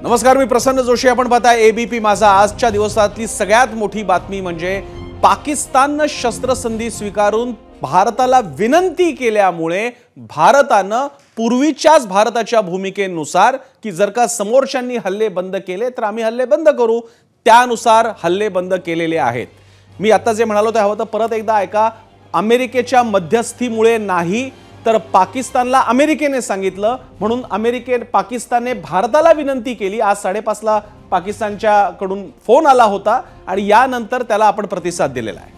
नमस्कार, मी प्रसन्न जोशी. आपण पाहताय एबीपी माझा. आजच्या दिवसातली सगळ्यात मोठी बातमी म्हणजे पाकिस्ताननं शस्त्रसंधी स्वीकारून भारताला विनंती केल्यामुळे भारतानं पूर्वीच्याच भारताच्या भूमिकेनुसार की जर का समोरच्यांनी हल्ले बंद केले तर आम्ही हल्ले बंद करू, त्यानुसार हल्ले बंद केलेले आहेत. मी आता जे म्हणालो ते हवं तर परत एकदा ऐका. अमेरिकेच्या मध्यस्थीमुळे नाही तर पाकिस्तानला अमेरिकेने सांगितलं, म्हणून पाकिस्तानने भारताला विनंती केली. आज 5:30 ला पाकिस्तानच्याकडून फोन आला होता आणि यानंतर त्याला आपण प्रतिसाद दिलेला आहे.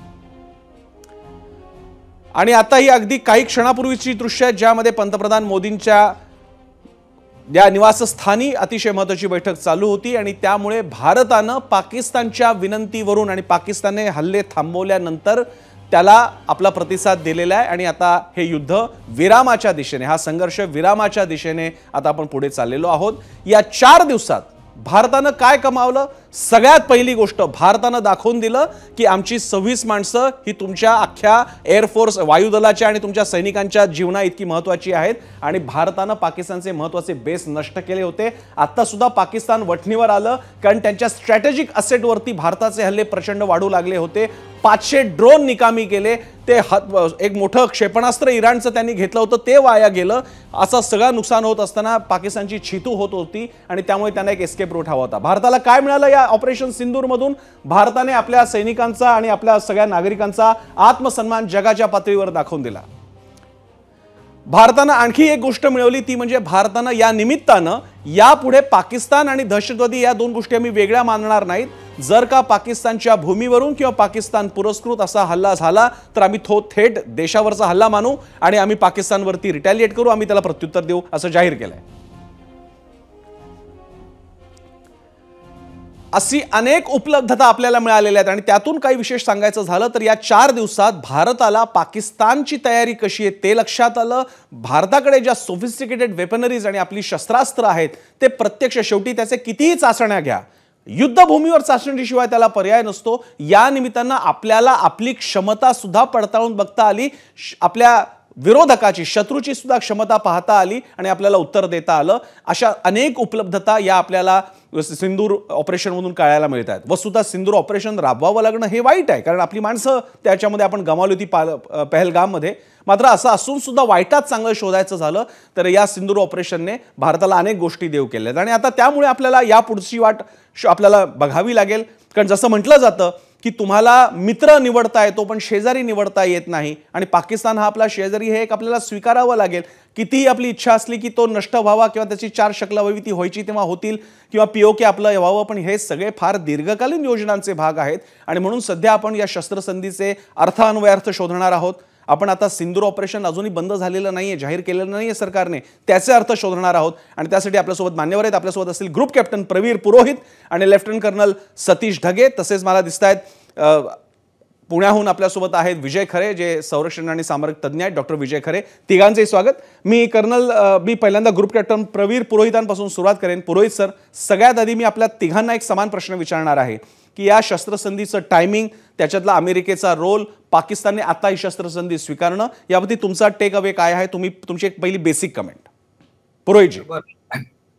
आणि आता ही अगदी काही क्षणापूर्वीची दृश्य आहेत ज्यामध्ये पंतप्रधान मोदींच्या या निवासस्थानी अतिशय महत्त्वाची बैठक चालू होती आणि त्यामुळे भारतानं पाकिस्तानच्या विनंतीवरून आणि पाकिस्तानने हल्ले थांबवल्यानंतर त्याला आपला प्रतिसाद दिलेला आहे. आणि आता हे युद्ध विरामाच्या दिशेने, हा संघर्ष विरामाच्या दिशेने आता आपण पुढे चाललेलो आहोत. या 4 दिवसात भारतानं काय कमावलं? सगळ्यात पहिली गोष्ट, भारतानं दाखवून दिलं की आमची 26 माणसं ही तुमच्या अख्ख्या एअरफोर्स वायुदलाच्या आणि तुमच्या सैनिकांच्या जीवना इतकी महत्त्वाची आहेत. आणि भारतानं पाकिस्तानचे महत्त्वाचे बेस नष्ट केले होते. आता सुद्धा पाकिस्तान वठणीवर आलं कारण त्यांच्या स्ट्रॅटेजिक असेटवरती भारताचे हल्ले प्रचंड वाढू लागले होते. 500 ड्रोन निकामी केले. ते एक मोठं क्षेपणास्त्र इराणचं त्यांनी घेतलं होतं, ते वाया गेलं. असं सगळं नुकसान होत असताना पाकिस्तानची छितू होत होती आणि त्यामुळे त्यांना एक एस्केप रूट हवा होता. भारताला काय मिळालं या ऑपरेशन सिंदूरमधून? भारताने आपल्या सैनिकांचा आणि आपल्या सगळ्या नागरिकांचा आत्मसन्मान जगाच्या पातळीवर दाखवून दिला. भारतानं आणखी एक गोष्ट मिळवली, ती म्हणजे भारतानं या निमित्तानं यापुढे पाकिस्तान आणि दहशतवादी या दोन गोष्टी आम्ही वेगळ्या मानणार नाहीत. जर का पाकिस्तानच्या भूमीवरून किंवा पाकिस्तान पुरस्कृत असा हल्ला झाला तर आम्ही तो थेट देशावरचा हल्ला मानू आणि आम्ही पाकिस्तानवरती रिटॅलिएट करू, आम्ही त्याला प्रत्युत्तर देऊ, असं जाहीर केलंय. अशी अनेक उपलब्धता आपल्याला मिळालेल्या आहेत आणि त्यातून काही विशेष सांगायचं झालं तर या 4 दिवसात भारताला पाकिस्तानची तयारी कशी आहे ते लक्षात आलं. भारताकडे ज्या सोफिस्टिकेटेड वेपनरीज आणि आपली शस्त्रास्त्र आहेत ते प्रत्यक्ष, शेवटी त्याचे कितीही चाचण्या घ्या, युद्धभूमीवर चाचणीशिवाय त्याला पर्याय नसतो. या निमित्तानं आपल्याला आपली क्षमता सुद्धा पडताळून बघता आली, आपल्या विरोधकाची, शत्रूची सुद्धा क्षमता पाहता आली आणि आपल्याला उत्तर देता आलं. अशा अनेक उपलब्धता या आपल्याला सिंदूर ऑपरेशनमधून कळायला मिळत आहेत. वस्तुतः सिंदूर ऑपरेशन राबवावं लागणं हे वाईट आहे कारण आपली माणसं त्याच्यामध्ये आपण गमावली होती पहलगाममध्ये. मात्र असं असून सुद्धा वाईटात चांगलं शोधायचं झालं तर या सिंदूर ऑपरेशनने भारताला अनेक गोष्टी देव केल्या आणि आता त्यामुळे आपल्याला या पुढची वाट आपल्याला बघावी लागेल. कारण जसं म्हटलं जातं की तुम्हाला मित्र निवडता येतो पण शेजारी निवडता येत नाही आणि पाकिस्तान हा आपला शेजारी हे एक आपल्याला स्वीकारावं लागेल. कितीही आपली इच्छा असली की तो नष्ट व्हावा किंवा त्याची 4 शकलं व्हावी, ती व्हायची तेव्हा होतील किंवा पीओके आपलं व्हावं, पण हे सगळे फार दीर्घकालीन योजनांचे भाग आहेत. आणि म्हणून सध्या आपण या शस्त्रसंधीचे अर्थ शोधणार आहोत. आपण आता सिंदूर ऑपरेशन अजूनही बंद झालेलं नाहीये, जाहीर केलेलं नाहीये सरकारने, त्याचे अर्थ शोधणार आहोत. आणि त्यासाठी आपल्यासोबत मान्यवर आहेत. आपल्यासोबत असतील ग्रुप कॅप्टन प्रवीर पुरोहित आणि लेफ्टनंट कर्नल सतीश ढगे. तसेच मला दिसत आहेत पुण्याहून आपल्यासोबत आहेत विजय खरे, जे संरक्षण आणि सामरिक तज्ज्ञ आहेत. डॉक्टर विजय खरे, तिघांचेही स्वागत. मी पहिल्यांदा ग्रुप कॅप्टन प्रवीर पुरोहितांपासून सुरुवात करेन. पुरोहित सर, सगळ्यात आधी मी आपल्या तिघांना एक समान प्रश्न विचारणार आहे की या शस्त्रसंधीचं टायमिंग, त्याच्यातला अमेरिकेचा रोल, पाकिस्तानने आता ही शस्त्रसंधी स्वीकारणं, यावरती तुमचा टेक अवे काय आहे? तुमची एक पहिली बेसिक कमेंट. पुरोहितजी.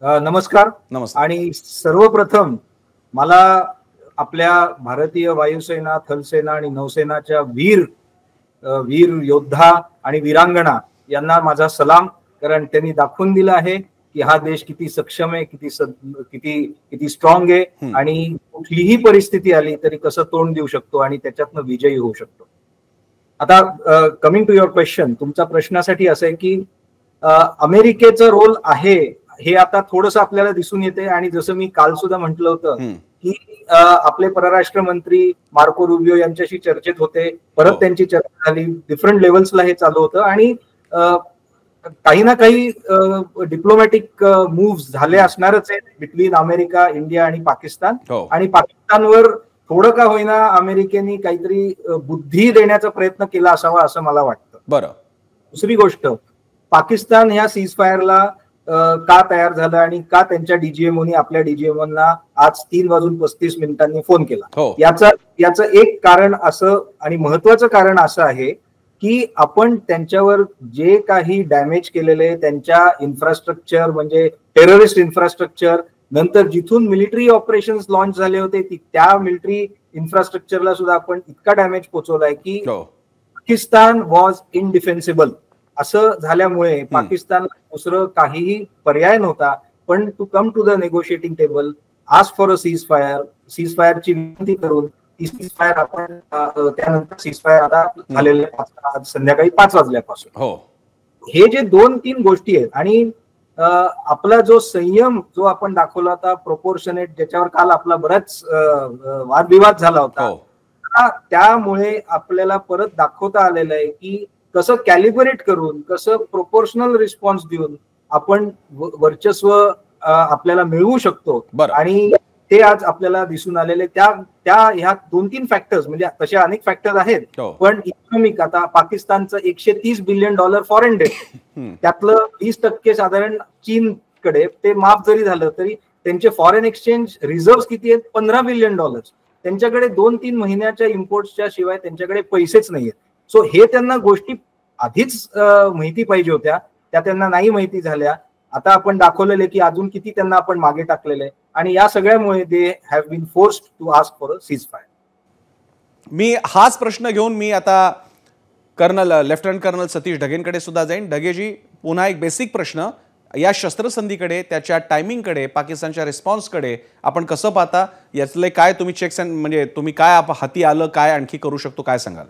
नमस्कार. आणि सर्वप्रथम मला आपल्या भारतीय वायुसेना, थलसेना आणि नौसेनाच्या वीर योद्धा आणि वीरांगणा यांना माझा सलाम. कारण त्यांनी दाखवून दिलं आहे की हा देश किती सक्षम आहे, किती स्ट्रॉंग आहे आणि कुठलीही परिस्थिती आली तरी कसं तोंड देऊ शकतो आणि त्याच्यातनं विजयी होऊ शकतो. आता कमिंग टू युअर क्वेश्चन, तुमच्या प्रश्नासाठी असं आहे की अमेरिकेचा रोल आहे हे आता थोडंसं आपल्याला दिसून येते. आणि जसं मी काल सुद्धा म्हटलं होतं की आपले परराष्ट्र मंत्री मार्को रुबियो यांच्याशी चर्चेत होते, परत त्यांची चर्चा झाली, डिफरंट लेवल्सला हे चालू होतं आणि काही ना काही डिप्लोमॅटिक मूव्ह झाले असणारच आहेत बिटवीन अमेरिका, इंडिया आणि पाकिस्तान. आणि पाकिस्तानवर थोडं का होईना अमेरिकेने काहीतरी बुद्धी देण्याचा प्रयत्न केला असावा असं मला वाटतं. बरं. दुसरी गोष्ट, पाकिस्तान ह्या सीज फायरला का तयार झालं आणि का त्यांच्या डीजीएमओनी आपल्या डीजीएमओना आज 3:35 फोन केला, याचं एक कारण असं आणि महत्वाचं कारण असं आहे की आपण त्यांच्यावर जे काही डॅमेज केलेले त्यांच्या इन्फ्रास्ट्रक्चर म्हणजे टेररिस्ट इन्फ्रास्ट्रक्चर, नंतर जिथून मिलिटरी ऑपरेशन्स लॉन्च झाले होते त्या मिलिटरी इन्फ्रास्ट्रक्चरला सुद्धा आपण इतका डॅमेज पोहोचवलाय की पाकिस्तान वॉज इनडिफेन्सिबल. असं झाल्यामुळे पाकिस्तानला दुसरं काहीही पर्याय नव्हता पण to come to the negotiating table, ask for a cease फायरची विनंती करून ती सीज फायर आपण त्यानंतर सीज फायर आता झालेले आज संध्याकाळी 5 वाजल्यापासून. हे जे 2-3 गोष्टी आहेत आणि आपला जो संयम जो आपण दाखवला होता प्रोपोर्शनेट, ज्याच्यावर काल आपला बराच वादविवाद झाला होता, त्यामुळे आपल्याला परत दाखवता आलेलं आहे की कसं कॅलिब्रेट करून, कसं प्रोपोर्शनल रिस्पॉन्स देऊन आपण वर्चस्व आपल्याला मिळवू शकतो. आणि ते आज आपल्याला दिसून आलेले ह्या 2-3 फॅक्टर्स, म्हणजे तसे अनेक फॅक्टर आहेत, पण इकॉनॉमिक, आता पाकिस्तानचं $130 बिलियन फॉरेन डेट, त्यातलं 20% साधारण चीनकडे, ते माफ जरी झालं तरी त्यांचे फॉरेन एक्सचेंज रिझर्व्ह किती आहेत? $15 बिलियन. त्यांच्याकडे 2-3 महिन्याच्या इम्पोर्ट्सच्या शिवाय त्यांच्याकडे पैसेच नाहीयेत. सो हे त्यांना गोष्टी आधीच माहिती पाहिजे होत्या, त्या त्यांना नाही माहिती झाल्या. आता आपण दाखवलेले की अजून किती त्यांना आपण मागे टाकलेले, आणि या सगळ्यामुळे they have been forced to ask for a cease fire. मी हाच प्रश्न घेऊन मी आता लेफ्टनंट कर्नल सतीश ढगेंकडे सुद्धा जाईन. ढगेजी, पुन्हा एक बेसिक प्रश्न, या शस्त्रसंधीकडे, त्याच्या टायमिंगकडे, पाकिस्तानच्या रिस्पॉन्सकडे आपण कसं पाहता? यातले काय तुम्ही चेक्स म्हणजे तुम्ही काय हाती आलं, काय आणखी करू शकतो, काय सांगाल?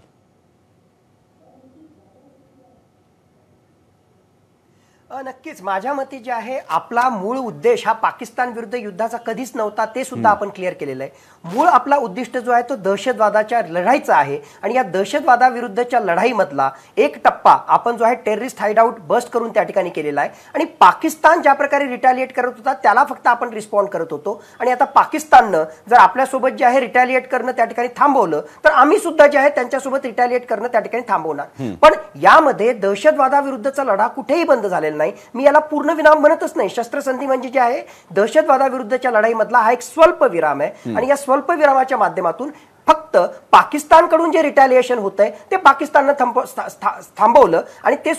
नक्कीच माझ्या मते जे आहे, आपला मूळ उद्देश हा पाकिस्तान विरुद्ध युद्धाचा कधीच नव्हता, ते सुद्धा आपण क्लिअर केलेलं आहे. मूळ आपला उद्दिष्ट जो आहे तो दहशतवादाच्या लढाईचा आहे, आणि या दहशतवादाविरुद्धच्या लढाईमधला एक टप्पा आपण जो आहे टेररिस्ट हाईडआउट बस्ट करून त्या ठिकाणी केलेला आहे. आणि पाकिस्तान ज्या प्रकारे रिटॅलिएट करत होता त्याला फक्त आपण रिस्पॉन्ड करत होतो. आणि आता पाकिस्ताननं जर आपल्यासोबत जे आहे रिटॅलिएट करणं त्या ठिकाणी थांबवलं, तर आम्ही सुद्धा जे आहे त्यांच्यासोबत रिटॅलिएट करणं त्या ठिकाणी थांबवणार. पण यामध्ये दहशतवादाविरुद्धचा लढा कुठेही बंद झालेला नाही. मी याला पूर्ण विराम म्हणतच नाही. शस्त्रसंधी म्हणजे जे आहे दहशतवादाविरुद्धच्या लढाईमधला हा एक स्वल्प विराम आहे, आणि या स्वल्प विरामाच्या माध्यमातून फक्त पाकिस्तानकडून जे रिटॅलिएशन होतंय ते पाकिस्ताननं थांबवलं, आणि ते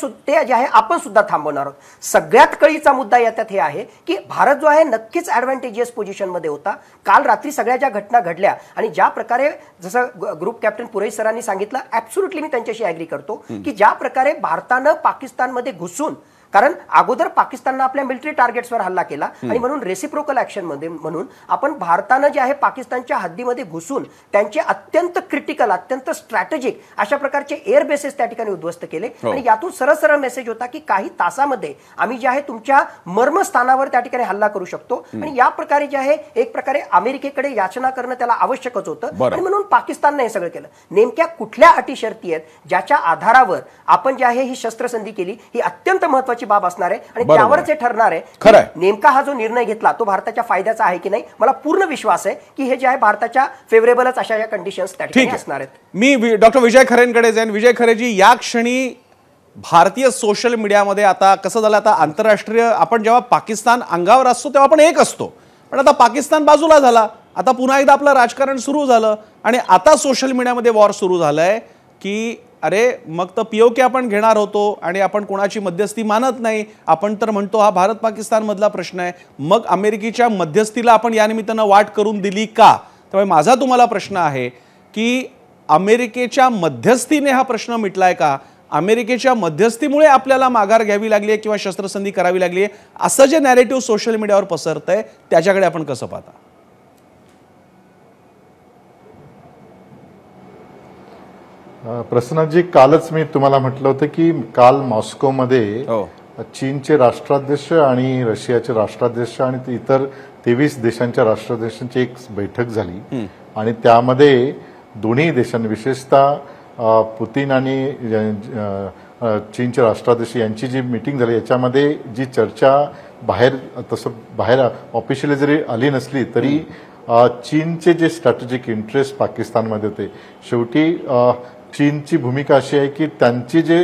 जे आहे आपण सुद्धा थांबवणार आहोत. सगळ्यात कळीचा मुद्दा याच्यात हे आहे की भारत जो आहे नक्कीच ऍडव्हान्टेजियस पोझिशनमध्ये होता. काल रात्री सगळ्या ज्या घटना घडल्या, आणि ज्या प्रकारे जसं ग्रुप कॅप्टन पुरेश सरांनी सांगितलं, ऍब्सोल्युटली मी त्यांच्याशी ऍग्री करतो की ज्या प्रकारे भारतानं पाकिस्तानमध्ये घुसून, कारण अगोदर पाकिस्ताननं आपल्या मिलिटरी टार्गेट्सवर हल्ला केला, आणि म्हणून रेसिप्रोकल ऍक्शन मध्ये म्हणून आपण भारतानं जे आहे पाकिस्तानच्या हद्दीमध्ये घुसून त्यांचे अत्यंत क्रिटिकल, अत्यंत स्ट्रॅटेजिक अशा प्रकारचे एअर बेसेस त्या ठिकाणी उद्ध्वस्त केले. आणि यातून सरळ मेसेज होता की काही तासामध्ये आम्ही जे आहे तुमच्या मर्मस्थानावर त्या ठिकाणी हल्ला करू शकतो. आणि या प्रकारे जे आहे एक प्रकारे अमेरिकेकडे याचना करणं त्याला आवश्यकच होतं, आणि म्हणून पाकिस्तानने हे सगळं केलं. नेमक्या कुठल्या अटी शर्ती आहेत ज्याच्या आधारावर आपण जे आहे ही शस्त्रसंधी केली, ही अत्यंत महत्त्वाची बाब असणार आहे, आणि त्यावरच हे ठरणार आहे नेमका हा जो निर्णय घेतला तो भारताच्या फायद्याचा आहे की नाही. मला पूर्ण विश्वास आहे की हे जे आहे भारताच्या फेवरेबलच अशा या कंडिशन्स त्या ठिकाणी असणार आहेत. मी डॉक्टर विजय खरेंकडे जाईन. विजय खरेजी, या क्षणी भारतीय सोशल मीडियामध्ये आता कसं झालं, आता आंतरराष्ट्रीय, आपण जेव्हा पाकिस्तान अंगावर असतो तेव्हा आपण एक असतो, पण आता पाकिस्तान बाजूला झाला, आता पुन्हा एकदा आपलं राजकारण सुरू झालं, आणि आता सोशल मीडियामध्ये वॉर सुरू झालंय की अरे मग तर पीओके आपण घेणार होतो आणि आपण कोणाची मध्यस्थी मानत नाही, आपण तर म्हणतो हा भारत पाकिस्तान मधला प्रश्न आहे, मग अमेरिकेच्या मध्यस्थीला आपण या निमित्तानं वाट करून दिली का? त्यामुळे माझा तुम्हाला प्रश्न आहे की अमेरिकेच्या मध्यस्थीने हा प्रश्न मिटलाय का? अमेरिकेच्या मध्यस्थीमुळे आपल्याला माघार घ्यावी लागली आहे किंवा शस्त्रसंधी करावी लागली आहे, असं जे नॅरेटिव्ह सोशल मीडियावर पसरतंय त्याच्याकडे आपण कसं पाहता? प्रसन्नजी, कालच मी तुम्हाला म्हटलं होतं की काल मॉस्कोमध्ये चीनचे राष्ट्राध्यक्ष आणि रशियाचे राष्ट्राध्यक्ष आणि इतर 23 देशांच्या राष्ट्राध्यक्षांची एक बैठक झाली, आणि त्यामध्ये दोन्ही देशांनी, विशेषतः पुतीन आणि चीनचे राष्ट्राध्यक्ष यांची जी मीटिंग झाली, याच्यामध्ये जी चर्चा बाहेर ऑफिशियली जरी आली नसली तरी चीनचे जे स्ट्रॅटेजिक इंटरेस्ट पाकिस्तानमध्ये होते, शेवटी चीनची भूमिका अशी आहे की त्यांची जे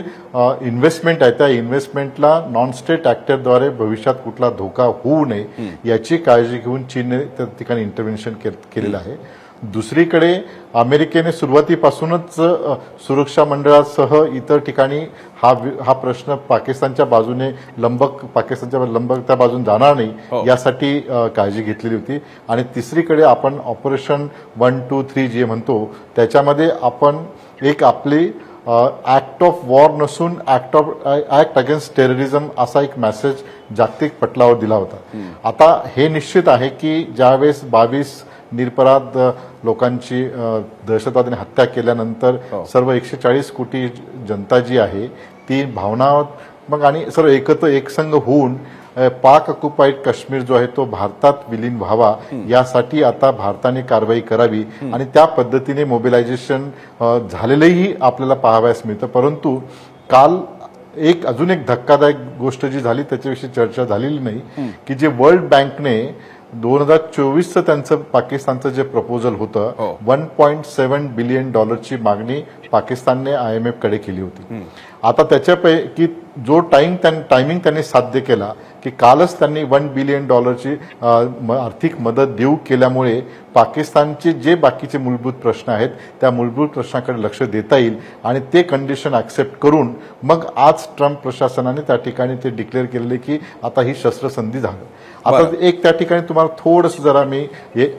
इन्व्हेस्टमेंट आहे त्या इन्व्हेस्टमेंटला नॉन स्टेट ऍक्टरद्वारे भविष्यात कुठला धोका होऊ नये याची काळजी घेऊन चीनने त्या ठिकाणी इंटरव्हेन्शन केलेलं आहे. दुसरीकडे अमेरिकेने सुरुवातीपासूनच सुरक्षा मंडळासह इतर ठिकाणी हा प्रश्न पाकिस्तानच्या बाजूने पाकिस्तानच्या लंबक त्या बाजूने जाणार नाही यासाठी काळजी घेतलेली होती. आणि तिसरीकडे आपण ऑपरेशन 1, 2, 3 जे म्हणतो त्याच्यामध्ये आपण एक आपली ऍक्ट ऑफ वॉर नसून ऍक्ट अगेन्स्ट टेररिझम असा एक मेसेज जागतिक पटलावर दिला होता. आता हे निश्चित आहे की ज्यावेळेस 22 निरपराध लोकांची दहशतवाद्यांनी हत्या केल्यानंतर सर्व 140 कोटी जनता जी आहे ती भावनात्मक आणि सर्व एकसंघ होऊन पाक ऑक्युपाईड काश्मीर जो आहे तो भारतात विलीन व्हावा यासाठी आता भारताने कारवाई करावी आणि त्या पद्धतीने मोबिलायझेशन झालेलंही आपल्याला पाहावयास मिळतं. परंतु काल अजून एक धक्कादायक गोष्ट जी झाली त्याच्याविषयी चर्चा झालेली नाही की जे वर्ल्ड बँकने 2024चं त्यांचं पाकिस्तानचं जे प्रपोजल होतं $1.7 बिलियन मागणी पाकिस्तानने IMF कडे केली होती. आता त्याच्यापैकी जो टायमिंग त्यांनी साध्य केला की कालच त्यांनी $1 बिलियन आर्थिक मदत देऊ केल्यामुळे पाकिस्तानचे जे बाकीचे मूलभूत प्रश्न आहेत त्या मूलभूत प्रश्नाकडे लक्ष देता येईल आणि ते कंडिशन ऍक्सेप्ट करून मग आज ट्रम्प प्रशासनाने त्या ठिकाणी ते डिक्लेअर केलेले की आता ही शस्त्रसंधी झाली. आता एक त्या ठिकाणी तुम्हाला थोडंसं जरा मी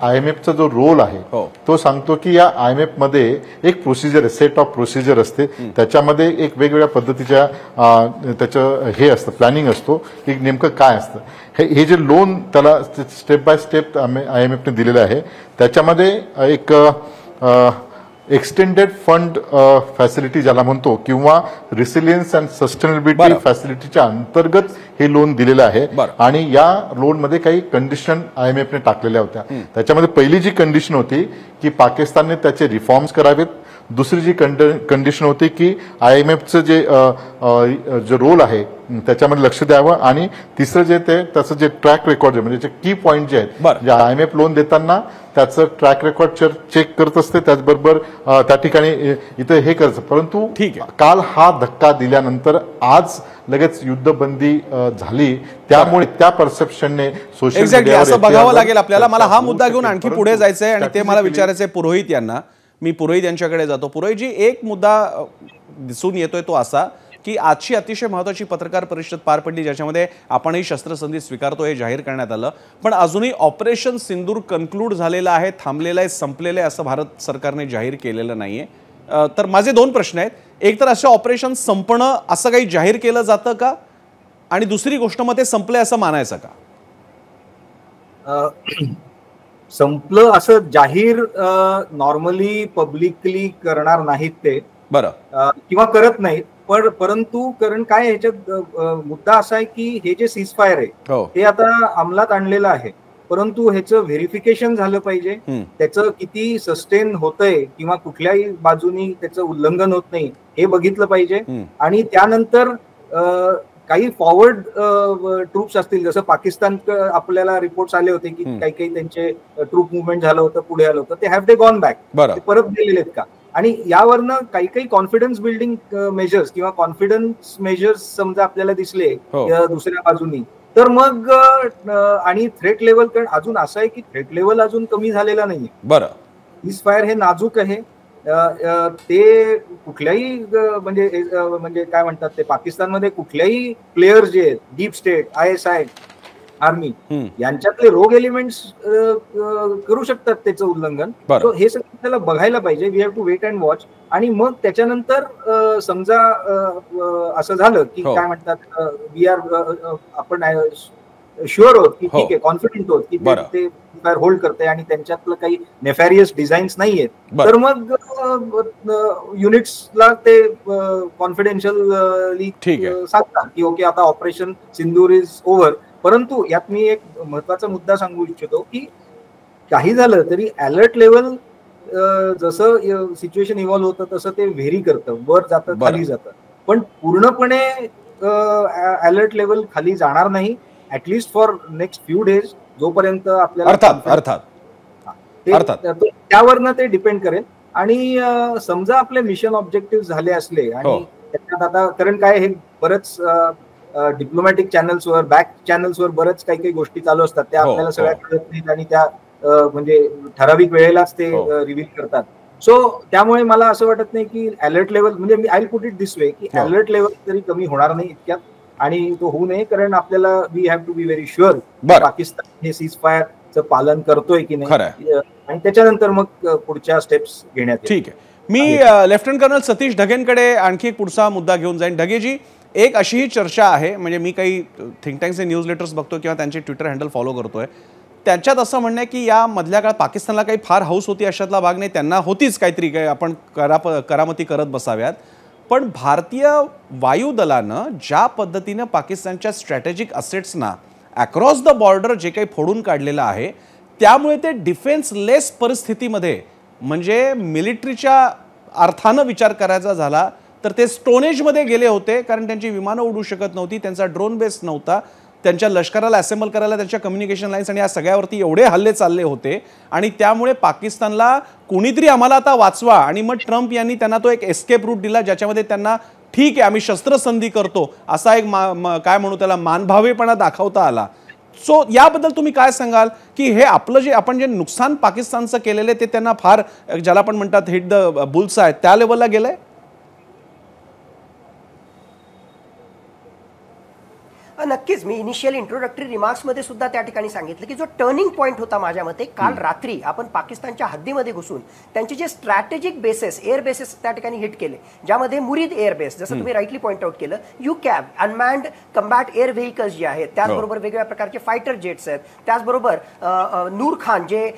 IMFचा जो रोल आहे तो सांगतो की या IMF मध्ये एक प्रोसिजर आहे, सेट ऑफ प्रोसिजर असते. त्याच्यामध्ये एक वेगवेगळ्या पद्धतीच्या त्याचं हे असतं, प्लॅनिंग असतो की नेमकं काय असतं. हे जे लोन त्याला स्टेप बाय स्टेप IMFने दिलेलं आहे त्याच्यामध्ये एक एक्सटेंडेड फंड फॅसिलिटी ज्याला म्हणतो किंवा रिसिलियन्स अँड सस्टेनेबिलिटी फॅसिलिटीच्या अंतर्गत हे लोन दिलेलं आहे. आणि या लोनमध्ये काही कंडिशन IMFने टाकलेल्या होत्या. त्याच्यामध्ये पहिली जी कंडिशन होती की पाकिस्तानने त्याचे रिफॉर्म्स करावेत. दुसरी जी कंडिशन होती की IMFचं जे रोल आहे त्याच्यामध्ये लक्ष द्यावं आणि तिसरं जे त्याचं जे ट्रॅक रेकॉर्ड म्हणजे की पॉईंट जे आहेत IMF लोन देताना त्याचं ट्रॅक रेकॉर्ड चेक करत असते त्याचबरोबर त्या ठिकाणी इथे हे करायचं. परंतु काल हा धक्का दिल्यानंतर आज लगेच युद्धबंदी झाली त्यामुळे त्या परसेप्शनने सोशल मीडियावर असं बघावं लागेल आपल्याला. मला हा मुद्दा घेऊन आणखी पुढे जायचंय आणि ते मला विचारायचंय पुरोहित यांना. मी पुरोहित यांच्याकडे जातो. पुरोहितजी, एक मुद्दा दिसून येतोय तो असा की आजची अतिशय महत्त्वाची पत्रकार परिषद पार पडली ज्याच्यामध्ये आपणही शस्त्रसंधी स्वीकारतो हे जाहीर करण्यात आलं, पण अजूनही ऑपरेशन सिंदूर कन्क्लूड झालेलं आहे, थांबलेलं आहे, संपलेलं आहे असं भारत सरकारने जाहीर केलेलं नाहीये. तर माझे दोन प्रश्न आहेत. एक तर असे ऑपरेशन संपणं असं काही जाहीर केलं जातं का, आणि दुसरी गोष्ट मग ते संपले असं मानायचं का? संपलं असं जाहीर नॉर्मली पब्लिकली करणार नाहीत ते, बरं, किंवा करत नाहीत. परंतु कारण काय ह्याच्यात मुद्दा असा आहे की हे जे सीजफायर आहे ते आता अंमलात आणलेलं आहे, परंतु ह्याचं व्हेरिफिकेशन झालं पाहिजे, त्याचं किती सस्टेन होतंय किंवा कुठल्याही बाजूनी त्याचं उल्लंघन होत नाही हे बघितलं पाहिजे. आणि त्यानंतर काही फॉरवर्ड ट्रूप्स असतील, जसं पाकिस्तान आपल्याला रिपोर्ट्स आले होते की काही त्यांचे ट्रूप मुवमेंट झालं होतं, पुढे आलं होतं, ते हॅव दे गॉन बॅक, ते परत गेलेले आहेत का. आणि यावरनं काही कॉन्फिडन्स बिल्डिंग मेजर्स किंवा कॉन्फिडन्स मेजर्स समजा आपल्याला दिसले दुसऱ्या बाजूनी, तर मग आणि थ्रेट लेवल, कारण अजून असं आहे की थ्रेट लेवल अजून कमी झालेला नाहीये. बरं, सीजफायर हे नाजूक आहे. ते कुठल्याही म्हणजे काय म्हणतात ते पाकिस्तानमध्ये कुठल्याही प्लेयर्स जे आहेत, डीप स्टेट, ISI, आर्मी यांच्यातले रोग एलिमेंट्स करू शकतात त्याचं उल्लंघन. हे सगळं त्याला बघायला पाहिजे. We have to wait and watch. आणि मग त्याच्यानंतर समजा असं झालं की काय म्हणतात, वी आर आपण शुअर आहोत की ठीक आहे, कॉन्फिडंट आहोत की ते होल्ड करते आणि त्यांच्यातलं काही नेफॅरियस डिझाईन्स नाहीयेत, तर मग युनिट्सला ते कॉन्फिडेन्शियली सांगतात की ओके आता ऑपरेशन सिंदूर इज ओव्हर. परंतु यात मी एक महत्वाचा मुद्दा सांगू इच्छितो की काही झालं तरी अलर्ट लेवल जसं सिच्युएशन इव्हॉल्व्ह होतं तसं ते व्हेरी करतं, वर जातं, खाली जातं, पण पूर्णपणे अलर्ट लेवल खाली जाणार नाही, at least for next few days, जोपर्यंत आपल्याला त्यावरनं ते डिपेंड करेल. आणि समजा आपले मिशन ऑब्जेक्टिव्ह झाले असले आणि त्याच्यात आता कारण काय हे बरंच डिप्लोमॅटिक चॅनल्सवर, बॅक चॅनल्सवर बरंच काही गोष्टी चालू असतात, त्या आपल्याला सगळ्या कळत नाहीत आणि त्या म्हणजे ठराविक वेळेलाच ते रिव्हील करतात. सो त्यामुळे मला असं वाटत नाही की अलर्ट लेवल, म्हणजे मी I put it this way की अलर्ट लेवल तरी कमी होणार नाही इतक्यात, आणि तो होऊ नये, कारण आपल्याला we have to be very sure Pakistan हे सीज फायरचं पालन करतोय की नाही, आणि त्याच्यानंतर मग पुढच्या स्टेप्स घेण्यात येतील. ठीक आहे. मी लेफ्टनंट कर्नल सतीश ढगेंकडे आणखी एक पुढचा मुद्दा घेऊन जाईन. ढगेजी, एक अशीही चर्चा आहे, म्हणजे मी काही थिंक टँक्सचे न्यूज लेटर्स बघतो किंवा त्यांचे ट्विटर हँडल फॉलो करतोय, त्यांच्यात असं म्हणणं आहे की या मधल्या काळात पाकिस्तानला काही फार हौस होती अशातला भाग नाही, त्यांना होतीच काहीतरी काय आपण करामती करत बसाव्यात, पण भारतीय वायुदलानं ज्या पद्धतीनं पाकिस्तानच्या स्ट्रॅटेजिक असेट्सना अक्रॉस द बॉर्डर जे काही फोडून काढलेलं आहे, त्यामुळे ते डिफेन्सलेस परिस्थितीमध्ये, म्हणजे मिलिटरीच्या अर्थानं विचार करायचा झाला तर ते स्टोनेजमध्ये गेले होते, कारण त्यांची विमानं उडू शकत नव्हती, त्यांचा ड्रोन बेस नव्हता, त्यांच्या लष्कराला असेंबल करायला त्यांच्या कम्युनिकेशन लाईन्स आणि या सगळ्यावरती एवढे हल्ले चालले होते, आणि त्यामुळे पाकिस्तानला कोणीतरी आम्हाला आता वाचवा, आणि मग ट्रम्प यांनी त्यांना तो एक एस्केप रूट दिला, ज्याच्यामध्ये त्यांना ठीक आहे आम्ही शस्त्रसंधी करतो असा एक काय म्हणू त्याला मानभावेपणा दाखवता आला. सो याबद्दल तुम्ही काय सांगाल की हे आपलं जे आपण जे नुकसान पाकिस्तानचं केलेलं ते त्यांना फार, ज्याला आपण म्हणतात हिट द बुल्स आहे, त्या लेवलला गेलंय? नक्कीच. मी इनिशियल इंट्रोडक्टरी रिमार्क्समध्ये सुद्धा त्या ठिकाणी सांगितलं की जो टर्निंग पॉईंट होता माझ्या मते, काल रात्री आपण पाकिस्तानच्या हद्दीमध्ये घुसून त्यांचे जे स्ट्रॅटेजिक बेसेस, एअर बेसेस त्या ठिकाणी हिट केले, ज्यामध्ये मुरीद एअर बेस, जसं तुम्ही राईटली पॉईंट आउट केलं, UCAV अनमॅन्ड कम्बॅट एअर व्हेकल्स जे आहेत, त्याचबरोबर वेगवेगळ्या प्रकारचे फायटर जेट्स आहेत, त्याचबरोबर नूर खान जे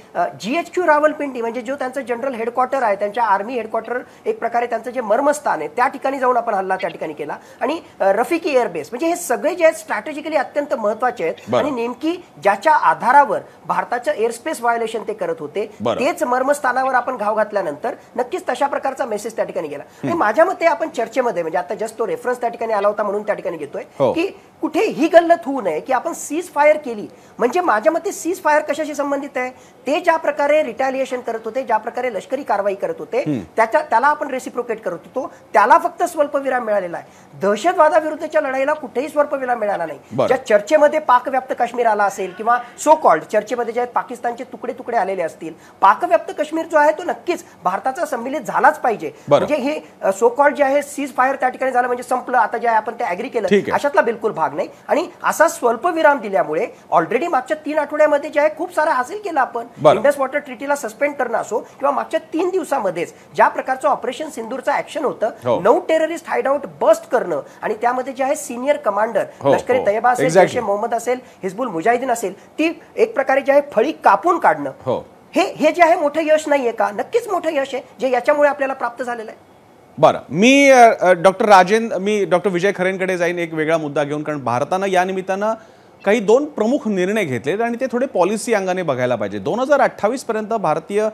GHQ रावलपिंडी, म्हणजे जो त्यांचं जनरल हेडक्वार्टर आहे, त्यांच्या आर्मी हेडक्वार्टर एक प्रकारे त्यांचं जे मर्मस्थान आहे, त्या ठिकाणी जाऊन आपण हल्ला त्या ठिकाणी केला, आणि रफिकी एअर बेस, म्हणजे हे सगळे जे स्ट्रॅटेजिकली अत्यंत महत्वाचे आहेत, आणि नेमकी ज्याच्या आधारावर भारताचं एअरस्पेस व्हायोलेशन ते करत होते, तेच मर्मस्थानावर आपण घाव घातल्यानंतर नक्कीच तशा प्रकारचा मेसेज त्या ठिकाणी गेला. आणि माझ्या मते आपण चर्चेमध्ये, म्हणजे आता जस्ट तो रेफरन्स त्या ठिकाणी आला होता म्हणून त्या ठिकाणी घेतोय की कुठे ही गल्लत होऊ नये की आपण सीज फायर केली, म्हणजे माझ्या मते सीज फायर कशाशी संबंधित आहे, ते ज्या प्रकारे रिटॅलिएशन करत होते, ज्या प्रकारे लष्करी कारवाई करत होते, त्याला आपण रेसिप्रोकेट करत होतो, त्याला फक्त स्वल्पविराम मिळालेला आहे. दहशतवादाविरुद्धच्या लढाईला कुठेही स्वल्पविराम मिळाला नाही. ज्या चर्चेमध्ये पाकव्याप्त काश्मीर आला असेल, किंवा सो कॉल्ड चर्चेमध्ये जे पाकिस्तानचे तुकडे तुकडे आलेले असतील, पाकव्याप्त काश्मीर जो आहे तो नक्कीच भारताचा सम्मिलित झालाच पाहिजे. म्हणजे हे सो कॉल्ड जे आहे सीज फायर त्या ठिकाणी झालं म्हणजे संपलं, आता जे आहे आपण ते ऍग्री केलं, अशातला बिलकुल भाग नाही. आणि असा स्वल्पविराम दिल्यामुळे ऑलरेडी मागच्या 3 आठवड्यामध्ये जे आहे खूप सारा हासिल केला आपण. इंडस वॉटर ट्रीटीला सस्पेंड करणं असो, किंवा मागच्या 3 दिवसामध्येच ज्या प्रकारचं ऑपरेशन सिंदूरचं ऍक्शन होतं, 9 टेररिस्ट हाईडआउट बस्ट करणं, आणि त्यामध्ये जे आहे सिनियर कमांडर लष्करी तैयबा असेल, जैश ए मोहम्मद असेल, हिजबुल मुजाहिदीन असेल, ती एक प्रकारे जे आहे फळी कापून काढणं, हे जे आहे मोठं यश नाहीये का? नक्कीच मोठं यश आहे, जे याच्यामुळे आपल्याला प्राप्त झालेलं आहे. बरं, मी डॉक्टर राजेंद्र, मी डॉक्टर विजय खरेंकडे जाईन एक वेगळा मुद्दा घेऊन, कारण भारतानं या निमित्तानं काही 2 प्रमुख निर्णय घेतलेत आणि ते थोडे पॉलिसी अंगाने बघायला पाहिजे. 2028 पर्यंत भारतीय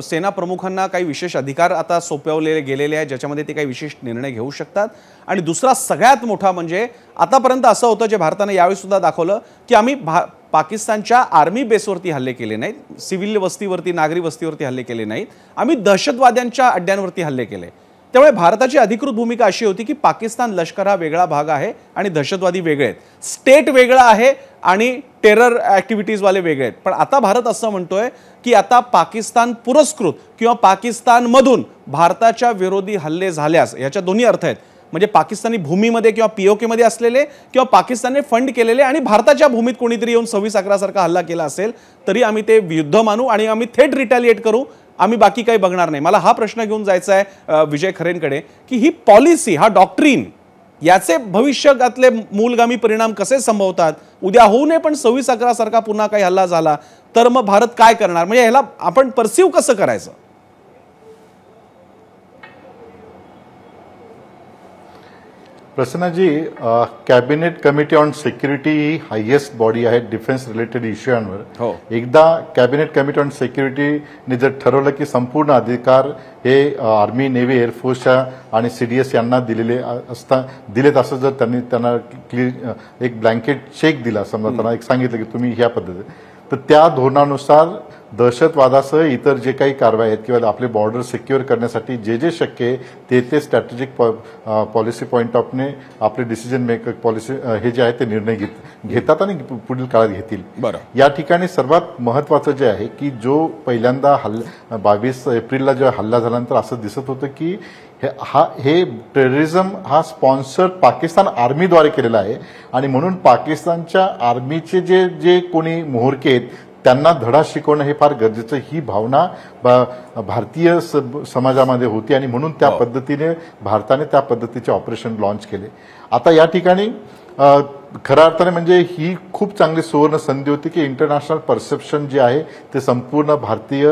सेना प्रमुखांना काही विशेष अधिकार आता सोपवलेले गेलेले आहेत, ज्याच्यामध्ये ते काही विशेष निर्णय घेऊ शकतात. आणि दुसरा सगळ्यात मोठा म्हणजे आतापर्यंत असं होतं, जे भारतानं यावेळी सुद्धा दाखवलं की आम्ही पाकिस्तानच्या आर्मी बेसवरती हल्ले केले नाहीत, सिव्हिल वस्तीवरती, नागरी वस्तीवरती हल्ले केले नाहीत, आम्ही दहशतवाद्यांच्या अड्ड्यांवरती हल्ले केले. त्यामुळे भारताची अधिकृत भूमिका अशी होती की पाकिस्तान लष्कर हा वेगळा भाग आहे आणि दहशतवादी वेगळे आहेत, स्टेट वेगळा आहे आणि टेरर ॲक्टिव्हिटीजवाले वेगळे आहेत. पण आता भारत असं म्हणतोय की आता पाकिस्तान पुरस्कृत किंवा पाकिस्तानमधून भारताच्या विरोधी हल्ले झाल्यास, याच्या दोन्ही अर्थ आहेत, म्हणजे पाकिस्तानी भूमीमध्ये किंवा POK मध्ये असलेले किंवा पाकिस्तानने फंड केलेले आणि भारताच्या भूमीत कोणीतरी येऊन 26/11 सारखा हल्ला केला असेल तरी आम्ही ते युद्ध मानू आणि आम्ही थेट रिटॅलिएट करू, आम्ही बाकी काही बघणार नाही. मला हा प्रश्न घेऊन जायचा आहे विजय खरेंकडे की ही पॉलिसी, हा डॉक्ट्रीन, याचे भविष्यातले मूलगामी परिणाम कसे संभवतात? उद्या होऊ नये पण 26/11 सारखा पुन्हा काही हल्ला झाला तर मग भारत काय करणार? म्हणजे ह्याला आपण परसिव्ह कसं करायचं? Prasanna ji, cabinet committee on security ही हायेस्ट बॉडी आहे डिफेन्स रिलेटेड इश्यूवर. एकदा कॅबिनेट कमिटी ऑन सिक्युरिटीने जर ठरवलं की संपूर्ण अधिकार हे आर्मी, नेव्ही, एअरफोर्सच्या आणि CDS यांना दिलेत असं जर त्यांना एक ब्लँकेट चेक दिला, समजा त्यांना एक सांगितलं की तुम्ही ह्या पद्धतीने, तर त्या धोरणानुसार दहशतवादासह इतर जे काही कारवाई आहेत किंवा आपले बॉर्डर सिक्युअर करण्यासाठी जे जे शक्य आहे ते स्ट्रॅटेजिक पॉलिसी पॉईंट ऑफने आपले डिसिजन मेकर पॉलिसी हे जे आहे ते निर्णय घेतात आणि पुढील काळात घेतील. या ठिकाणी सर्वात महत्त्वाचं जे आहे की जो पहिल्यांदा 22 एप्रिलला जो हल्ला झाल्यानंतर असं दिसत होतं की हे टेररिझम हा स्पॉन्सर पाकिस्तान आर्मीद्वारे केलेला आहे आणि म्हणून पाकिस्तानच्या आर्मीचे जे जे कोणी म्होरके आहेत त्यांना धडा शिकवणं हे फार गरजेचं, ही भावना भारतीय समाजामध्ये होती आणि म्हणून त्या पद्धतीने भारताने त्या पद्धतीचे ऑपरेशन लॉन्च केले. आता या ठिकाणी खऱ्या अर्थाने म्हणजे ही खूप चांगली सुवर्ण संधी होती की इंटरनॅशनल परसेप्शन जे आहे ते संपूर्ण भारतीय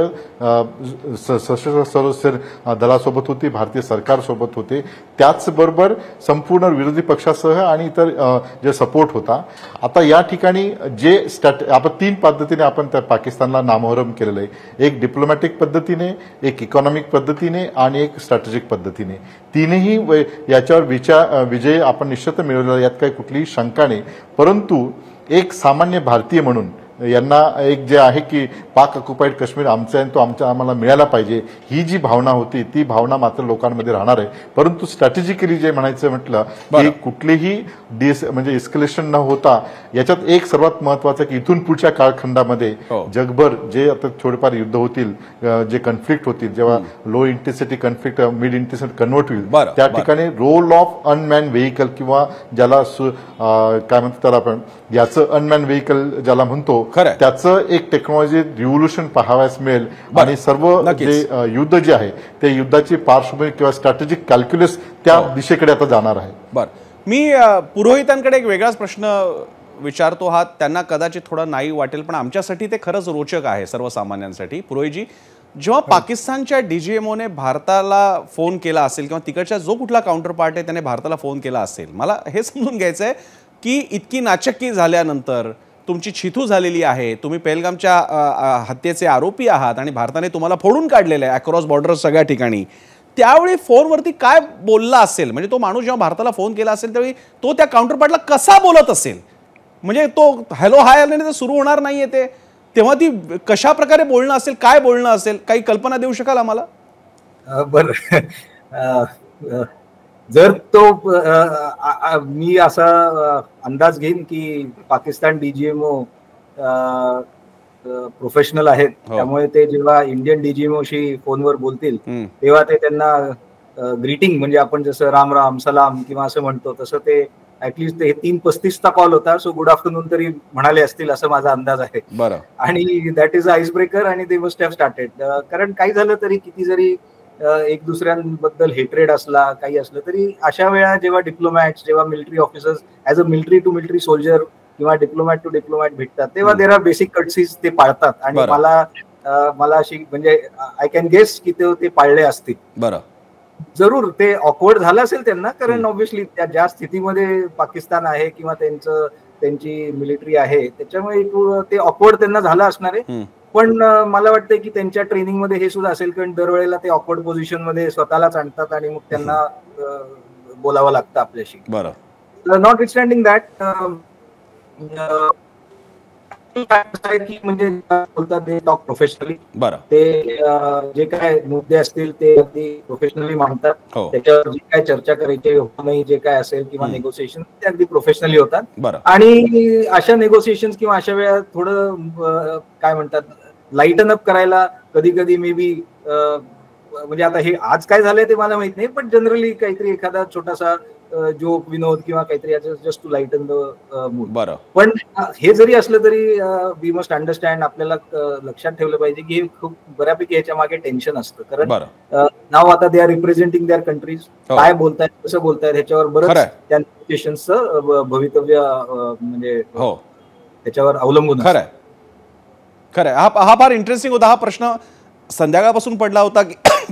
सशस्त्र दलासोबत होती, भारतीय सरकारसोबत होते, त्याचबरोबर संपूर्ण विरोधी पक्षासह आणि इतर जे सपोर्ट होता. आता या ठिकाणी जे आपण 3 पद्धतीने आपण त्या पाकिस्तानला नामोहरम केलेलं आहे, एक डिप्लोमॅटिक पद्धतीने, एक इकॉनॉमिक पद्धतीने आणि एक स्ट्रॅटेजिक पद्धतीने. तिन्ही याच्यावर विजय आपण निश्चित मिळवलेला, यात काही कुठलीही शंका नाही. परंतु एक सामान्य भारतीय म्हणून यांना एक जे आहे की पाक ऑक्युपाईड काश्मीर आमचा आहे, तो आम्हाला मिळायला पाहिजे, ही जी भावना होती ती भावना मात्र लोकांमध्ये राहणार आहे. परंतु स्ट्रॅटेजिकली जे म्हणायचं म्हटलं की कुठलीही म्हणजे इस्केलेशन न होता याच्यात एक सर्वात महत्वाचं की इथून पुढच्या कालखंडामध्ये जगभर जे आता थोडेफार युद्ध होतील, जे कन्फ्लिक्ट होतील, जेव्हा low intensity conflict mid intensity convert होईल, त्या ठिकाणी रोल ऑफ अनमॅन व्हेकल किंवा ज्याला काय म्हणतो त्याला आपण याचं अनमॅन व्हेकल ज्याला म्हणतो त्याचं एक टेक्नॉलॉजी रिव्होल्युशन पाहावयास मिळेल आणि सर्व जे युद्ध जे आहे ते युद्धाची पार्श्वभूमी किंवा स्ट्रॅटेजिक कॅल्क्युलस त्या दिशेकडे आता जाणार आहे. बरं, मी पुरोहितांकडे एक वेगळाच प्रश्न विचारतो, हा त्यांना कदाचित थोडा नाही वाटेल पण आमच्यासाठी ते खरंच रोचक आहे सर्वसामान्यांसाठी. पुरोहितजी, जेव्हा पाकिस्तानच्या डीजीएमओने भारताला फोन केला असेल किंवा तिकडच्या जो कुठला काउंटर पार्ट आहे त्याने भारताला फोन केला असेल, मला हे समजून घ्यायचं आहे की इतकी नाचक्की झाल्यानंतर तुमची छिथू झालेली आहे, तुम्ही पहलगामच्या हत्येचे आरोपी आहात आणि भारताने तुम्हाला फोडून काढलेलं आहे अक्रॉस बॉर्डर सगळ्या ठिकाणी, त्यावेळी फोनवरती काय बोलला असेल? म्हणजे तो माणूस जेव्हा भारताला फोन केला असेल त्यावेळी तो त्या काउंटर पार्टला कसा बोलत असेल? म्हणजे तो हॅलो हाय आल्याने तर सुरू होणार नाहीये ते, तेव्हा ती कशा प्रकारे बोलणं असेल, काय बोलणं असेल, काही कल्पना देऊ शकाल आम्हाला? बरं, जर तो मी असा अंदाज घेईन की पाकिस्तान डीजीएमओ प्रोफेशनल आहेत, त्यामुळे ते जेव्हा इंडियन डीजीएमओशी फोनवर बोलतील तेव्हा ते त्यांना ग्रीटिंग म्हणजे आपण जसं राम राम सलाम किंवा असं म्हणतो तसं ते ऍटलिस्ट हे 3:35चा कॉल होता, सो गुड आफ्टरनून तरी म्हणाले असतील असं माझा अंदाज आहे. बरं, आणि दॅट इज आईस ब्रेकर आणि दे मस्ट हॅव स्टार्टेड. कारण काही झालं तरी किती जरी एक दुसऱ्यांबद्दल हेट्रेड असला काही असलं तरी अशा वेळा जेव्हा डिप्लोमॅट्स, जेव्हा military officers as a military to military soldier किंवा डिप्लोमॅट टू डिप्लोमॅट भेटतात तेव्हा देर आर बेसिक कटसीज ते पाळतात आणि मला अशी म्हणजे आय कॅन गेस की ते पाळले असतील. बरं, जरूर ते ऑकवर्ड झालं असेल त्यांना, कारण ऑब्व्हियसली त्या ज्या स्थितीमध्ये पाकिस्तान आहे किंवा त्यांची मिलिटरी आहे त्याच्यामुळे ते ऑकवर्ड त्यांना झालं असणार आहे. पण मला वाटतं की त्यांच्या ट्रेनिंगमध्ये हे सुद्धा असेल, कारण दरवेळेला ते ऑकवर्ड पोझिशन मध्ये स्वतःलाच आणतात आणि मग त्यांना बोलावं लागतं आपल्याशी. बरं, नॉट विथस्टँडिंग दॅट म्हणजे बोलतात ते टॉक प्रोफेशनली. बरं, ते जे काय मुद्दे असतील ते अगदी प्रोफेशनली मांडतात, त्याच्यावर जे काय चर्चा करायची नाही जे काय असेल किंवा नेगोसिएशन ते अगदी प्रोफेशनली होतात. बरं, आणि अशा नेगोसिएशन किंवा अशा वेळा थोडं काय म्हणतात लाईटन अप करायला कधी कधी मे बी म्हणजे आता हे आज काय झालंय ते मला माहित नाही, पण जनरली काहीतरी एखादा छोटासा जोक विनोद किंवा काहीतरी just to lighten the mood. बरं, पण हे जरी असलं तरी वी मस्ट अंडरस्टँड, आपल्याला लक्षात ठेवलं पाहिजे की हे खूप बऱ्यापैकी ह्याच्या मागे टेन्शन असतं. कारण नाव आता they are representing their countries, काय बोलतायत कसं बोलतायत ह्याच्यावर बरंच त्या नेगोशिएशनचं भवितव्य म्हणजे त्याच्यावर अवलंबून. खरंय खरंय, हा फार इंटरेस्टिंग होता. हा प्रश्न संध्याकाळपासून पडला होता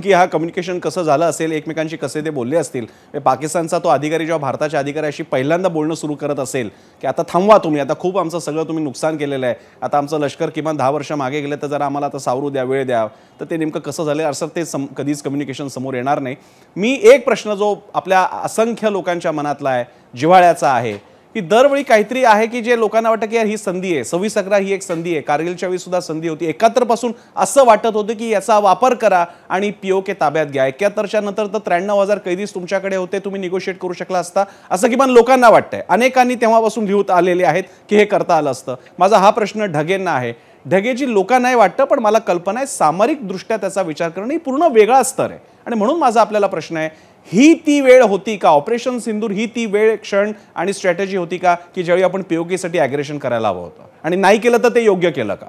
की हा कम्युनिकेशन कसं झालं असेल, एकमेकांशी कसे ते बोलले असतील. पाकिस्तानचा तो अधिकारी जेव्हा भारताच्या अधिकाऱ्याशी पहिल्यांदा बोलणं सुरू करत असेल की आता थांबवा तुम्ही, आता खूप आमचं सगळं तुम्ही नुकसान केलेलं आहे, आता आमचं लष्कर किमान 10 वर्ष मागे गेलं तर जरा आम्हाला आता सावरू द्या, वेळ द्या, तर ते नेमकं कसं झालं असं ते कधीच कम्युनिकेशन समोर येणार नाही. मी एक प्रश्न जो आपल्या असंख्य लोकांच्या मनातला आहे, जिव्हाळ्याचा आहे की दरवेळी काहीतरी आहे की जे लोकांना वाटतं की यार ही संधी आहे, 26/11 ही एक संधी आहे, कारगिलच्या वेळी सुद्धा संधी होती, 71 पासून असं वाटत होतं की याचा वापर करा आणि POK ताब्यात घ्या, 71च्या नंतर तर 93,000 कैदीच तुमच्याकडे होते, तुम्ही निगोशिएट करू शकला असता असं किमान लोकांना वाटतंय. अनेकांनी तेव्हापासून लिहून आलेले आहेत की हे करता आलं असतं. माझा हा प्रश्न ढगेंना आहे. ढगेची लोकांनाही वाटतं, पण मला कल्पना आहे सामरिक दृष्ट्या त्याचा विचार करणं ही पूर्ण वेगळा स्तर आहे. आणि म्हणून माझा आपल्याला प्रश्न आहे, ही ती वेळ होती का, ऑपरेशन सिंदूर ही ती वेळ, क्षण आणि स्ट्रॅटेजी होती का की ज्यावेळी आपण POK साठी अग्रेशन करायला हवं होतं, आणि नाही केलं तर ते योग्य केलं का?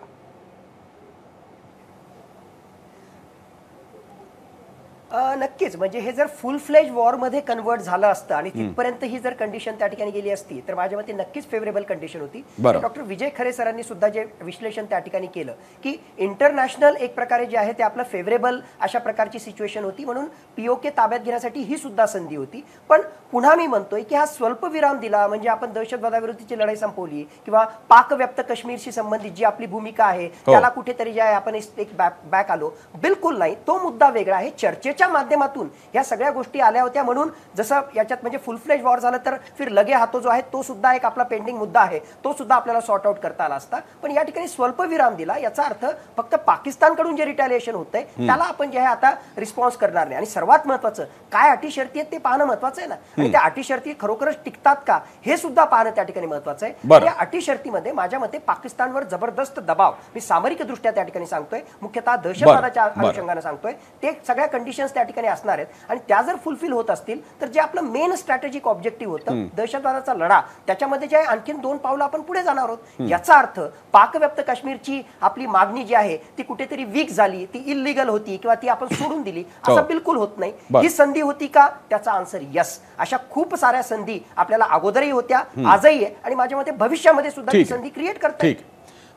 नक्कीच, म्हणजे हे जर फुल फ्लेज वॉर मध्ये कन्वर्ट झालं असतं आणि तिथपर्यंत ही जर कंडिशन त्या ठिकाणी गेली असती तर माझ्या मते नक्कीच फेवरेबल कंडिशन होती. डॉक्टर विजय खरे सरांनी सुद्धा जे विश्लेषण त्या ठिकाणी केलं की इंटरनॅशनल एक प्रकारे जे आहे ते आपलं फेवरेबल अशा प्रकारची सिच्युएशन होती, म्हणून POK ताब्यात घेण्यासाठी ही सुद्धा संधी होती. पण पुन्हा मी म्हणतोय की हा स्वल्पविराम दिला म्हणजे आपण दहशतवादाविरुद्धची लढाई संपवली किंवा पाकव्याप्त काश्मीरशी संबंधित जी आपली भूमिका आहे त्याला कुठेतरी जे आहे आपण एक बॅक आलो, बिलकुल नाही. तो मुद्दा वेगळा आहे. चर्चेच्या माध्यमातून या सगळ्या गोष्टी आल्या होत्या, म्हणून जसं याच्यात म्हणजे फुल फ्लेज वॉर झालं तर फिर लगे हातो जो आहे तो सुद्धा एक आपला पेंडिंग मुद्दा आहे, तो सुद्धा आपल्याला सॉर्ट आउट करता आला असता. पण या ठिकाणी स्वल्पविराम दिला याचा अर्थ फक्त पाकिस्तानकडून जे रिटॅलिएशन होतंय त्याला आपण जे आहे आता रिस्पॉन्स करणार नाही. आणि सर्वात महत्वाचं काय अटी शर्ती आहेत ते पाहणं महत्वाचं आहे ना, आणि त्या अटी शर्ती खरोखरच टिकतात का हे सुद्धा पाहणं त्या ठिकाणी महत्वाचं आहे. या अटी शर्तीमध्ये माझ्या मते पाकिस्तानवर जबरदस्त दबाव, मी सामरिक दृष्ट्या त्या ठिकाणी सांगतोय, मुख्यतः दहशतवादाच्या अनुषंगाने सांगतोय, ते सगळ्या कंडिशन्स त्या ठिकाणी असणार आहेत. आणि त्या जर फुलफिल होत असतील तर जे आपलं मेन स्ट्रॅटेजिक ऑब्जेक्टिव्ह होतं दहशतवादाचा लढा, त्याच्यामध्ये जे आणखीन 2 पावलं आपण पुढे जाणार आहोत. याचा अर्थ पाकव्याप्त काश्मीरची आपली मागणी जी आहे ती कुठेतरी वीक झाली, ती इल्लीगल होती किंवा ती आपण सोडून दिली असं बिलकुल होत नाही. ही संधी होती का, त्याचा आन्सर यस. अशा खूप साऱ्या संधी आपल्याला अगोदरही होत्या, आजही आहे, आणि माझ्या मते भविष्यामध्ये सुद्धा ही संधी क्रिएट करता येईल.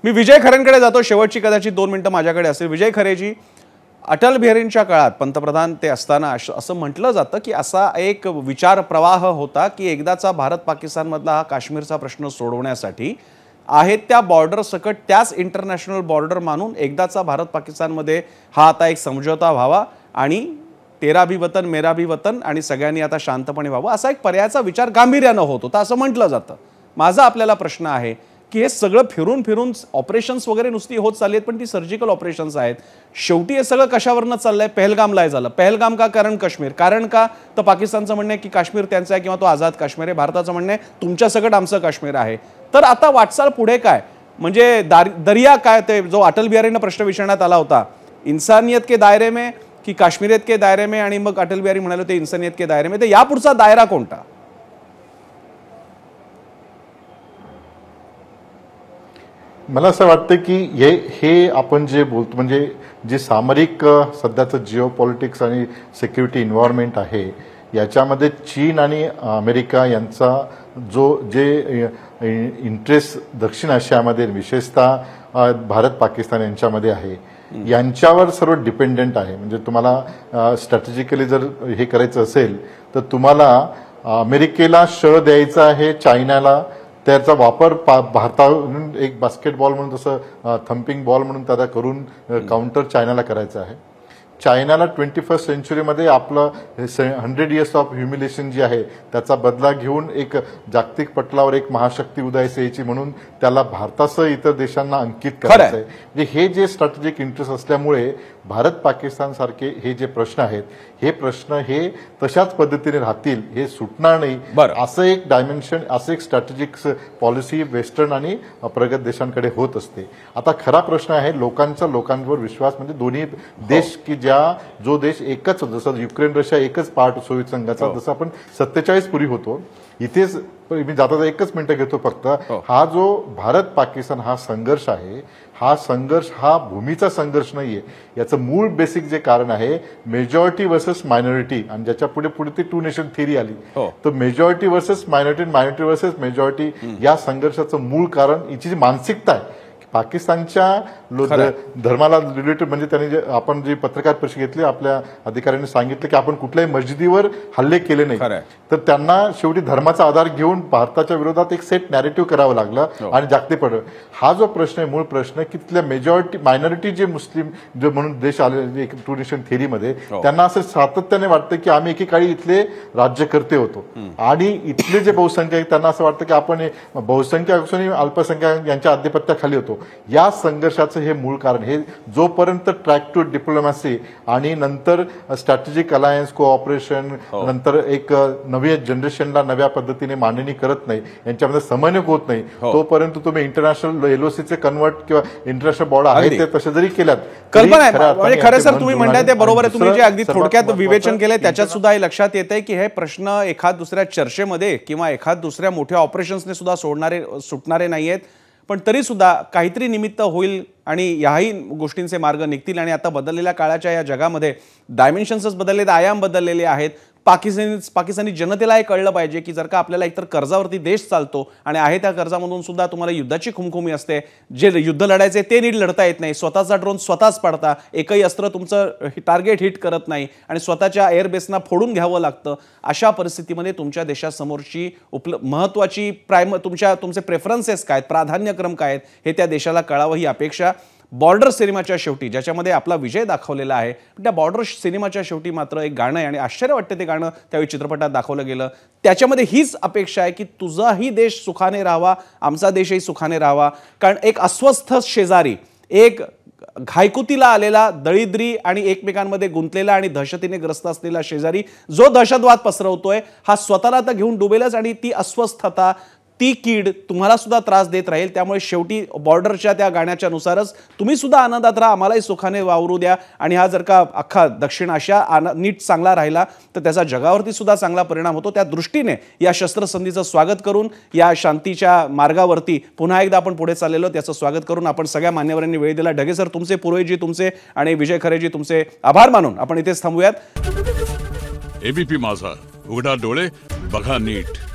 मी विजय खरेंकडे जातो. शेवटची कदाचित 2 मिनिटं माझ्याकडे असेल. विजय खरेजी, अटल बिहारींच्या काळात पंतप्रधान ते असताना असं म्हटलं जातं की असा एक विचार प्रवाह होता की एकदाचा भारत पाकिस्तानमधला हा काश्मीरचा प्रश्न सोडवण्यासाठी आहेत त्या बॉर्डर सकट त्याच इंटरनॅशनल बॉर्डर मानून एकदाचा भारत पाकिस्तानमध्ये हा आता एक समझोता व्हावा आणि तेरा भी वतन मेरा भी वतन आणि सगळ्यांनी आता शांतपणे व्हावं, असा एक पर्यायाचा विचार गांभीर्यानं होत होता असं म्हटलं जातं. माझा आपल्याला प्रश्न आहे की हे सगळं फिरून फिरून ऑपरेशन्स वगैरे नुसती होत चालली आहेत, पण ती सर्जिकल ऑपरेशन्स आहेत. शेवटी हे सगळं कशावरनं चाललंय? पहलगामला झालं. पहलगाम का? कारण काश्मीर. कारण का? तर पाकिस्तानचं म्हणणं आहे की काश्मीर त्यांचं आहे किंवा तो आझाद काश्मीर आहे. भारताचं म्हणणं आहे तुमच्या सगळं आमचं काश्मीर आहे. तर आता वाटचाल पुढे काय? म्हणजे दरिया काय? ते जो अटल बिहारीनं प्रश्न विचारण्यात आला होता, इन्सानियत के दायरे में की काश्मीरियत के दायरे में, आणि मग अटल बिहारी म्हणाले होते इन्सानियत के दायरे में. तर यापुढचा दायरा कोणता? मला असं वाटतं की हे आपण जे बोलतो म्हणजे जे सामरिक सध्याचं जिओ पॉलिटिक्स आणि सिक्युरिटी एन्व्हायरमेंट आहे याच्यामध्ये चीन आणि अमेरिका यांचा जे इंटरेस्ट दक्षिण आशियामध्ये विशेषतः भारत पाकिस्तान यांच्यामध्ये आहे यांच्यावर सर्व डिपेंडेंट आहे. म्हणजे तुम्हाला स्ट्रॅटेजिकली जर हे करायचं असेल तर तुम्हाला अमेरिकेला द्यायचा आहे, चायनाला त्याचा वापर भारतावरून एक बास्केटबॉल म्हणून जसं थम्पिंग बॉल म्हणून त्याला करून काउंटर चायनाला करायचं आहे. चायनाला 21st सेंचुरीमध्ये आपलं 100 years ऑफ ह्युमिलेशन जी आहे त्याचा बदला घेऊन एक जागतिक पटलावर एक महाशक्ती उदयास यायची म्हणून त्याला भारतासह इतर देशांना अंकित करायचं आहे. म्हणजे हे जे स्ट्रॅटेजिक इंटरेस्ट असल्यामुळे भारत पाकिस्तान सारखे हे जे प्रश्न आहेत हे प्रश्न हे तशाच पद्धतीने राहतील, हे सुटणार नाही. असं एक डायमेन्शन, असं एक स्ट्रॅटेजिक पॉलिसी वेस्टर्न आणि प्रगत देशांकडे होत असते. आता खरा प्रश्न आहे लोकांवर विश्वास, म्हणजे दोन्ही देश की जो देश एकच, जसं युक्रेन रशिया एकच पार्ट सोव्हिएत संघाचा, जसं आपण 47 पूर्वी होतो. इथेच मी जाता एकच मिनिटं घेतो फक्त. हा जो भारत पाकिस्तान हा संघर्ष आहे, हा संघर्ष हा भूमीचा संघर्ष नाहीये. याचं मूळ बेसिक जे कारण आहे मेजॉरिटी वर्सेस मायनॉरिटी, आणि ज्याच्या पुढे पुढे ती 2 नेशन थिअरी आली. तर majority versus minority, minority versus majority या संघर्षाचं मूळ कारण याची जी मानसिकता आहे पाकिस्तानच्या धर्माला रिलेटेड म्हणजे त्यांनी आपण जी पत्रकार परिषद घेतली आपल्या अधिकाऱ्यांनी सांगितलं की आपण कुठल्याही मस्जिदीवर हल्ले केले नाही, तर त्यांना शेवटी धर्माचा आधार घेऊन भारताच्या विरोधात एक सेट नॅरेटिव्ह करावं लागलं आणि जागतिक पडलं. हा जो प्रश्न आहे, मूळ प्रश्न की तिथल्या मेजॉरिटी मायनॉरिटी जे मुस्लिम जे म्हणून देश आले एक टू नेशन थेरीमध्ये, त्यांना असं सातत्याने वाटतं की आम्ही एकेकाळी इथले राज्यकर्ते होतो आणि इथले जे बहुसंख्याक त्यांना असं वाटतं की आपण बहुसंख्याक असून अल्पसंख्याक यांच्या आधिपत्याखाली होतो. या संघर्षाचं हे मूळ कारण. हे जोपर्यंत ट्रॅक टू डिप्लोमॅसी आणि नंतर स्ट्रॅटेजिक अलायन्स कोऑपरेशन नंतर एक नव्या जनरेशनला नव्या पद्धतीने मांडणी करत नाही, यांच्यामध्ये समन्वय होत नाही, तोपर्यंत तुम्ही इंटरनॅशनल एलओसीचे कन्वर्ट किंवा इंटरनॅशनल बॉर्डर आहे ते तसे जरी केल्यात. कल्पना आहे म्हणजे खरं सर तुम्ही म्हणताय ते बरोबर आहे. तुम्ही जे अगदी थोडक्यात विवेचन केलंय त्याच्यात सुद्धा हे लक्षात येत आहे की हे प्रश्न एखाद दुसऱ्या चर्चेमध्ये किंवा एखाद दुसऱ्या मोठ्या ऑपरेशन्सने सुद्धा सुटणारे नाहीयेत, पण तरी सुद्धा काहीतरी निमित्त होईल आणि याही गोष्टींचे मार्ग निघतील. आणि आता बदललेल्या काळाच्या या जगामध्ये डायमेन्शन्सच बदललेत, आयाम बदललेले आहेत. पाकिस्तानी जनतेला हे कळलं पाहिजे की जर का आपल्याला एकतर कर्जावरती देश चालतो आणि आहे त्या कर्जामधून सुद्धा तुम्हाला युद्धाची खुमखुमी असते, जे युद्ध लढायचे ते नीट लढता येत नाही, स्वतःचा ड्रोन स्वतःच पडता, एकही अस्त्र तुमचं टार्गेट हिट करत नाही आणि स्वतःच्या एअरबेसना फोडून घ्यावं लागतं. अशा परिस्थितीमध्ये तुमच्या देशासमोरची महत्त्वाची तुमचे प्रेफरन्सेस काय आहेत, प्राधान्यक्रम काय आहेत हे त्या देशाला कळावं ही अपेक्षा. बॉर्डर सिनेमाच्या शेवटी ज्याच्यामध्ये आपला विजय दाखवलेला आहे, त्या बॉर्डर सिनेमाच्या शेवटी मात्र एक गाणं आहे आणि आश्चर्य वाटतं ते गाणं त्यावेळी चित्रपटात दाखवलं गेलं. त्याच्यामध्ये हीच अपेक्षा आहे की तुझाही देश सुखाने राहावा, आमचा देशही सुखाने राहावा. कारण एक अस्वस्थ शेजारी, एक घायकुतीला आलेला, दळिद्री आणि एकमेकांमध्ये गुंतलेला आणि दहशतीने ग्रस्त असलेला शेजारी जो दहशतवाद पसरवतोय हा स्वतःला तर घेऊन डुबेलच आणि ती अस्वस्थता, ती कीड तुम्हाला सुद्धा त्रास देत राहील. त्यामुळे शेवटी बॉर्डरच्या त्या गाण्याच्या नुसारच तुम्ही सुद्धा आनंदात राहा, आम्हालाही सुखाने वावरू द्या. आणि हा जर का अख्खा दक्षिण आशिया नीट चांगला राहिला तर त्याचा जगावरती सुद्धा चांगला परिणाम होतो. त्या दृष्टीने या शस्त्रसंधीचं स्वागत करून या शांतीच्या मार्गावरती पुन्हा एकदा आपण पुढे चाललेलो त्याचं स्वागत करून आपण सगळ्या मान्यवरांनी वेळ दिला. ढगे सर तुमचे, पुरोहितजी तुमचे आणि विजय खरेजी तुमचे आभार मानून आपण इथेच थांबूयात. एबीपी माझा, उघडा डोळे बघा नीट.